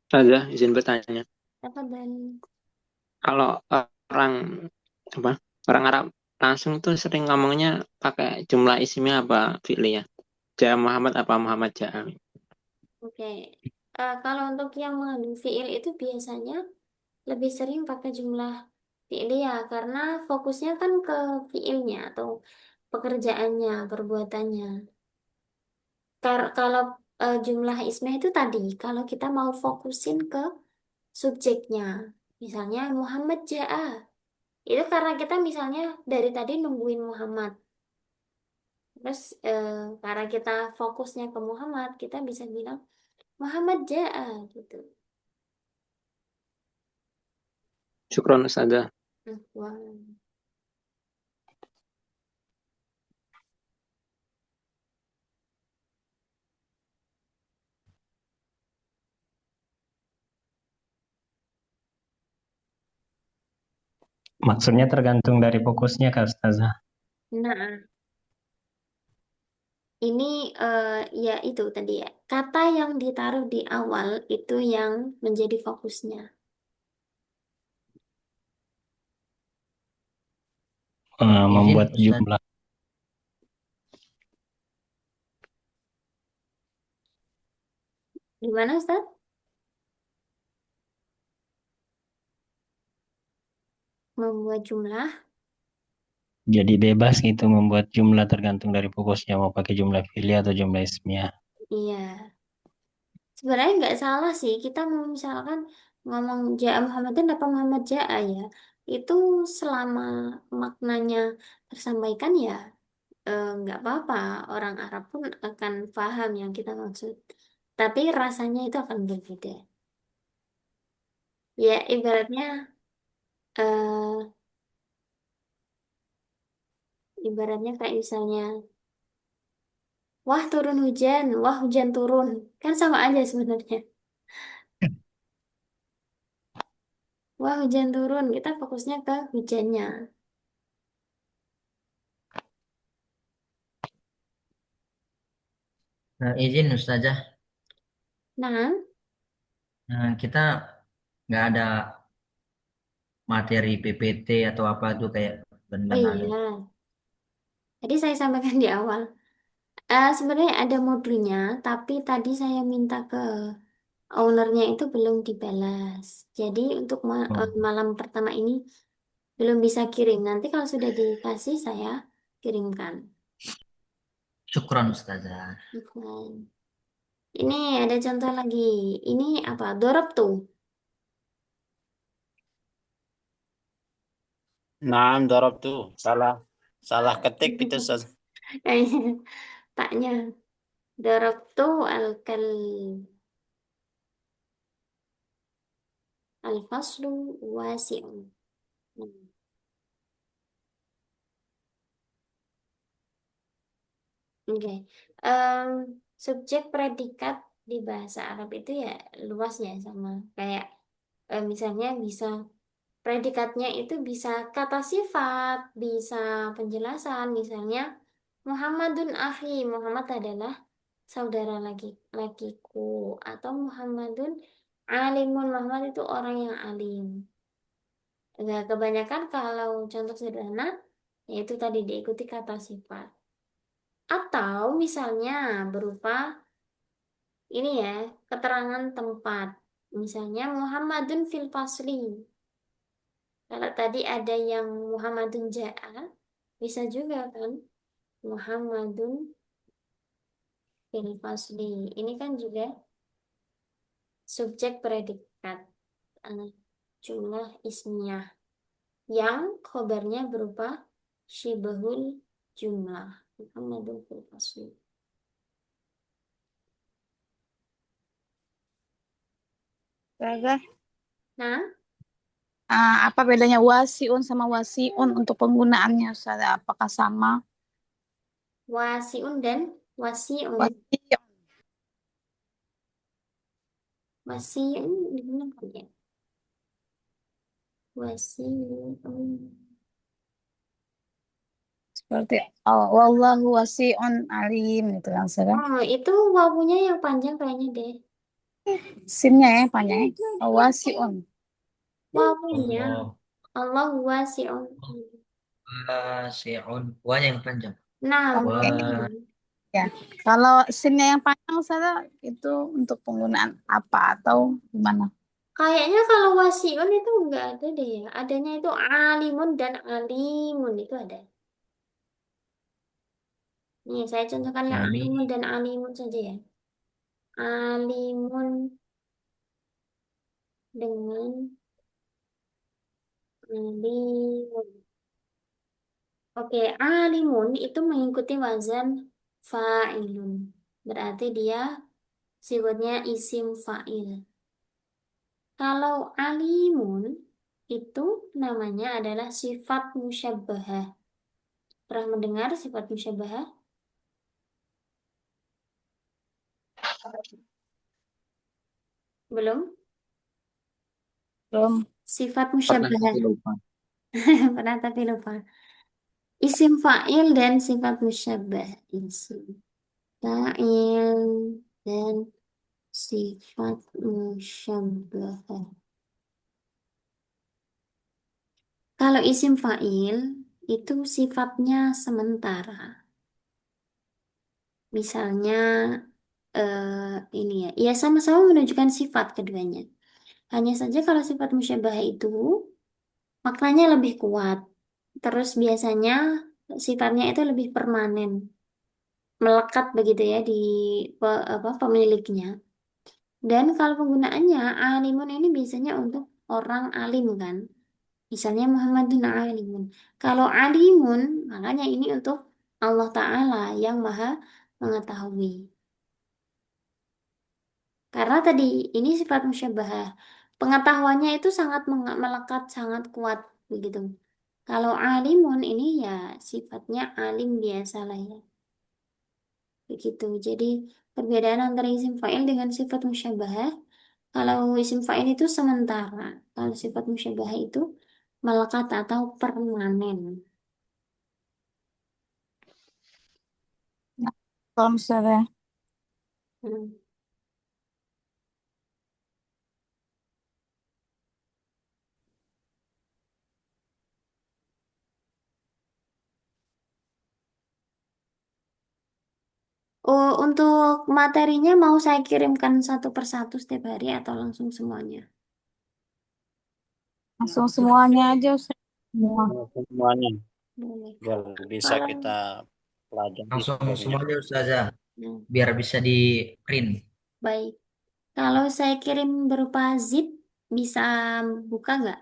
Saja izin bertanya. Dan Kalau orang apa? Orang Arab langsung tuh sering ngomongnya pakai jumlah isimnya apa fi'li ya? Ja Muhammad apa Muhammad Ja'a? oke. Kalau untuk yang mengandung fiil itu biasanya lebih sering pakai jumlah fiil ya, karena fokusnya kan ke fiilnya atau pekerjaannya, perbuatannya. Kalau jumlah ismah itu tadi, kalau kita mau fokusin ke subjeknya, misalnya Muhammad Ja'a, itu karena kita misalnya dari tadi nungguin Muhammad. Terus karena kita fokusnya ke Muhammad, kita bisa bilang Muhammad Ja'a gitu. Syukron Ustazah. Wah. Maksudnya tergantung dari fokusnya Kak Ustazah. Nah, ini ya itu tadi ya. Kata yang ditaruh di awal itu yang menjadi fokusnya. Membuat jumlah. Gimana Ustaz? Membuat jumlah. Jadi bebas gitu membuat jumlah tergantung dari fokusnya mau pakai jumlah fi'li atau jumlah ismiyah. Iya. Sebenarnya nggak salah sih. Kita mau misalkan ngomong Ja'a Muhammadin apa Muhammad Ja'a ya. Itu selama maknanya tersampaikan ya nggak apa-apa. Orang Arab pun akan paham yang kita maksud. Tapi rasanya itu akan berbeda. Ya eh, ibaratnya kayak misalnya, wah turun hujan, wah hujan turun. Kan sama aja sebenarnya. Wah, hujan turun. Kita fokusnya ke hujannya. Nah, izin Ustazah, Nah, kita nggak ada materi PPT atau apa tuh kayak oh benar ada. iya. Tadi saya sampaikan di awal. Sebenarnya ada modulnya, tapi tadi saya minta ke ownernya itu belum dibalas. Jadi untuk Oh, malam pertama ini belum bisa kirim. Nanti kalau sudah dikasih saya kirimkan. syukron Ustazah. Oke. Ini ada contoh lagi. Ini apa? Dorob tuh. Naam darabtu. Salah. Salah ketik itu Ustaz. Taknya. Dorob tuh al-faslu wasi'un. Hmm. Oke. Em, Subjek predikat di bahasa Arab itu ya luas ya sama kayak misalnya bisa predikatnya itu bisa kata sifat, bisa penjelasan, misalnya Muhammadun akhi, Muhammad adalah saudara lakiku, atau Muhammadun alimun, Muhammad itu orang yang alim. Nah, kebanyakan kalau contoh sederhana yaitu tadi diikuti kata sifat. Atau misalnya berupa ini ya, keterangan tempat. Misalnya Muhammadun fil fasli. Kalau tadi ada yang Muhammadun ja'a, bisa juga kan Muhammadun fil fasli. Ini kan juga subjek predikat, eh, jumlah ismiyah yang khobarnya berupa syibahul jumlah. Muhammadun fil fasli. Ustazah, Nah, apa bedanya wasiun sama wasiun untuk penggunaannya, Ustazah? Apakah sama? wasiun dan wasiun. Wasiun. Wasiun digunakan ya. Wasiun. Seperti oh, wallahu wasiun alim gitu kan, Ustazah. Oh, itu wawunya yang panjang kayaknya deh. Sinnya ya panjang. Oh, wasiun. Wawunya. Allah Allah wasi'un. wasi'un. Wa yang panjang. Nah, Oke. Wa Ya, kalau sinnya yang panjang Ustazah itu untuk penggunaan apa atau gimana? kayaknya kalau wasi'un itu enggak ada deh ya. Adanya itu alimun dan alimun itu ada. Nih, saya contohkan yang ali alimun dan alimun saja ya. Alimun dengan alimun. Oke, alimun itu mengikuti wazan fa'ilun. Berarti dia sifatnya isim fa'il. Kalau alimun itu namanya adalah sifat musyabbahah. Pernah mendengar sifat musyabbahah? Belum? Belum. Sifat Pernah musyabbahah. tapi lupa. Pernah tapi lupa. Isim fa'il dan sifat musyabbah. Isim fa'il dan sifat musyabbahah. Kalau isim fa'il itu sifatnya sementara. Misalnya ini ya, ya sama-sama menunjukkan sifat keduanya. Hanya saja kalau sifat musyabah itu maknanya lebih kuat. Terus biasanya sifatnya itu lebih permanen, melekat begitu ya di pemiliknya. Dan kalau penggunaannya alimun ini biasanya untuk orang alim kan. Misalnya Muhammadun alimun. Kalau alimun, makanya ini untuk Allah Ta'ala yang maha mengetahui. Karena tadi ini sifat musyabahah. Pengetahuannya itu sangat melekat, sangat kuat begitu. Kalau alimun ini ya sifatnya alim biasa lah ya. Begitu. Jadi perbedaan antara isim fa'il dengan sifat musyabahah Kalau isim fa'il itu sementara. Kalau sifat musyabah itu melekat atau permanen. Kalau misalnya Hmm. Oh, untuk materinya mau saya kirimkan satu persatu setiap hari atau langsung semuanya? langsung semuanya aja Ustaz. Semua. Semuanya Boleh. biar bisa Kalau kita pelajari Langsung historinya. semuanya Ustazah, nah, biar bisa di print. baik. Kalau saya kirim berupa zip, bisa buka nggak?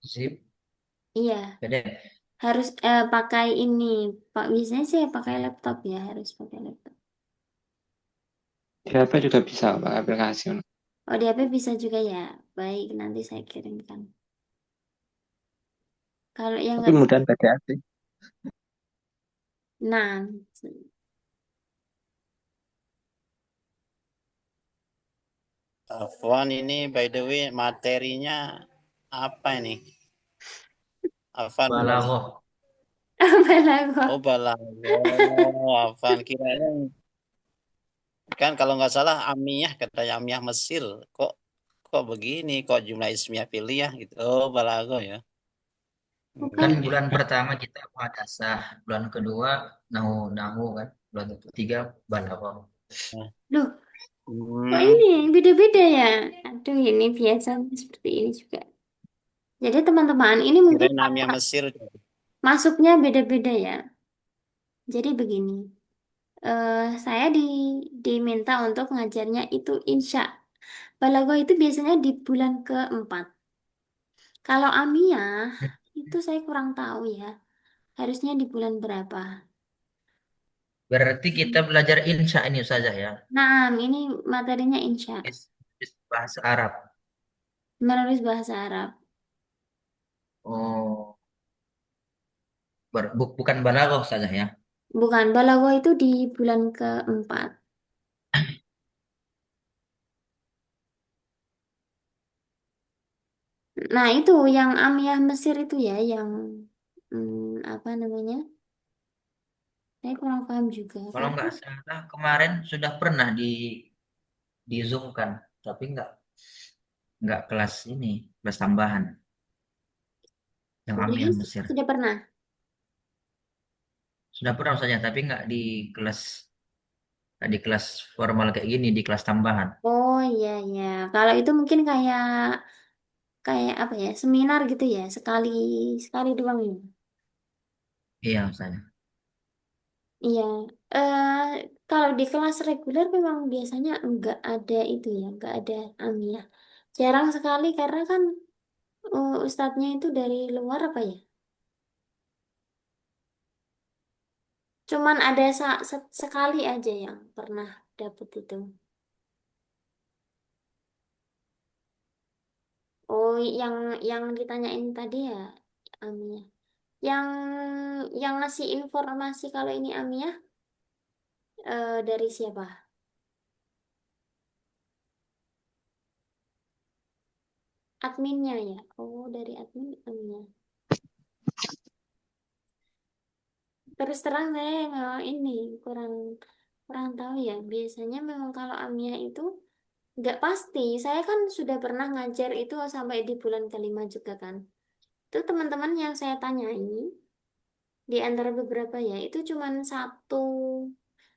Zip, Iya, PDF. harus pakai ini. Pak, biasanya sih pakai laptop ya, harus pakai laptop. Di HP juga bisa pakai aplikasi. Oh, di HP bisa juga ya. Baik, nanti saya kirimkan. Kalau yang Tapi nggak, mudahan PDF sih. nah, Afwan, ini by the way materinya apa ini? Afwan, Balaghah. balaghah. oh balaghah. Afwan, kirain kan kalau nggak salah amiyah, katanya amiyah Mesir. Kok kok begini? Kok jumlah ismiyah fi'liyah gitu? Oh balaghah ya. Bukan. Kan Oke. bulan pertama kita muhadasah, bulan kedua nahu kan, bulan ketiga balaghah. Loh, kok Hmm, ini beda-beda ya? Aduh, ini biasanya seperti ini juga. Jadi teman-teman, ini mungkin kirain amiyah Mesir. masuknya beda-beda ya. Jadi begini, saya diminta untuk ngajarnya itu insya. Balaghah itu biasanya di bulan keempat. Kalau Amiyah, itu saya kurang tahu ya. Harusnya di bulan berapa? Berarti kita belajar insya ini saja ya, Nah, ini materinya insya. bahasa Arab. Menulis bahasa Arab. Oh, bukan balaghah saja ya. Bukan, Balaghah itu di bulan keempat. Nah, itu yang Amiyah Mesir itu ya, yang apa namanya? Saya kurang paham juga. Kalau Karena nggak salah kemarin sudah pernah di Zoom kan, tapi nggak kelas ini, kelas tambahan yang jadi Amiyah Mesir. sudah pernah. Sudah pernah saja, tapi nggak di kelas formal kayak gini, di kelas tambahan. Oh iya iya. Kalau itu mungkin kayak kayak apa ya? Seminar gitu ya, sekali sekali doang ya. Iya saya. Iya. Eh kalau di kelas reguler memang biasanya enggak ada itu ya, enggak ada Amiyah. Jarang sekali karena kan ustadznya itu dari luar apa ya? Cuman ada sekali aja yang pernah dapet itu. Oh, yang ditanyain tadi ya, Amiyah. Yang yang ngasih informasi kalau ini Amiyah dari siapa? Adminnya ya. Oh, dari admin Amiyah. Terus terang saya memang ini kurang kurang tahu ya. Biasanya memang kalau Amiyah itu nggak pasti. Saya kan sudah pernah ngajar itu sampai di bulan kelima juga kan. Itu teman-teman yang saya tanyai di antara beberapa ya, itu cuman satu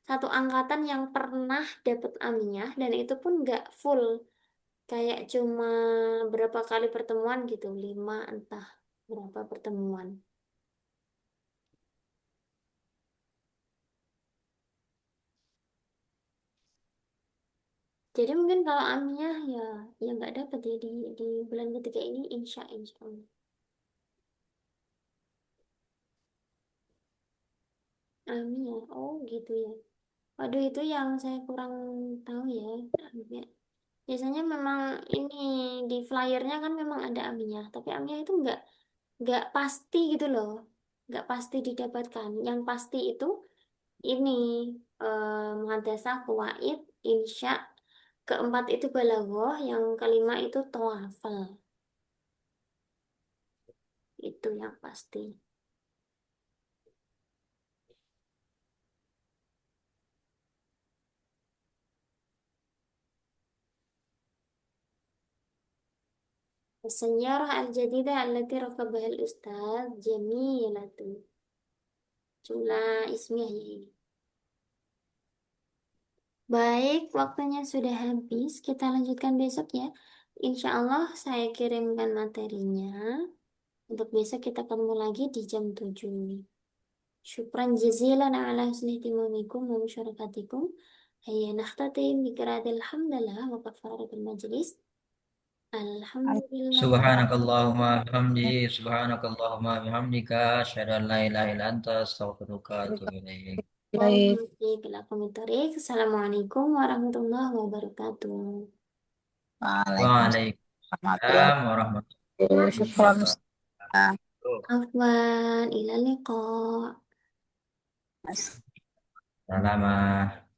angkatan yang pernah dapet Amiyah dan itu pun nggak full. Kayak cuma berapa kali pertemuan gitu, lima entah berapa pertemuan. Jadi mungkin kalau Amiyah ya nggak dapat ya di bulan ketiga ini insya Allah. Amiyah, oh gitu ya. Waduh itu yang saya kurang tahu ya. Amiyah. Biasanya memang ini di flyernya kan memang ada Amiyah, tapi Amiyah itu nggak pasti gitu loh, nggak pasti didapatkan. Yang pasti itu ini muhadasah, kuwaid, insya, keempat itu balaghah, yang kelima itu tawafal. Itu yang pasti. السيارة الجديدة التي ركبها الأستاذ جميلة. Jumlah ismiyah ya ini. Baik, waktunya sudah habis. Kita lanjutkan besok ya. Insya Allah saya kirimkan materinya. Untuk besok kita ketemu lagi di jam 7. Syukran jazilan ala husni ihtimamikum wa musyarakatikum. Hayya nakhtatim bi qiraatil hamdalah wa kafaratul majlis. Alhamdulillah. Subhanakallahumma bihamdi, subhanakallahumma bihamdika, asyhadu an la ilaha illa anta, astaghfiruka wa atubu ilaik. Baik. Assalamualaikum warahmatullahi wabarakatuh. Waalaikumsalam warahmatullahi Syukran. wabarakatuh. Afwan, ila liqa. Salamah.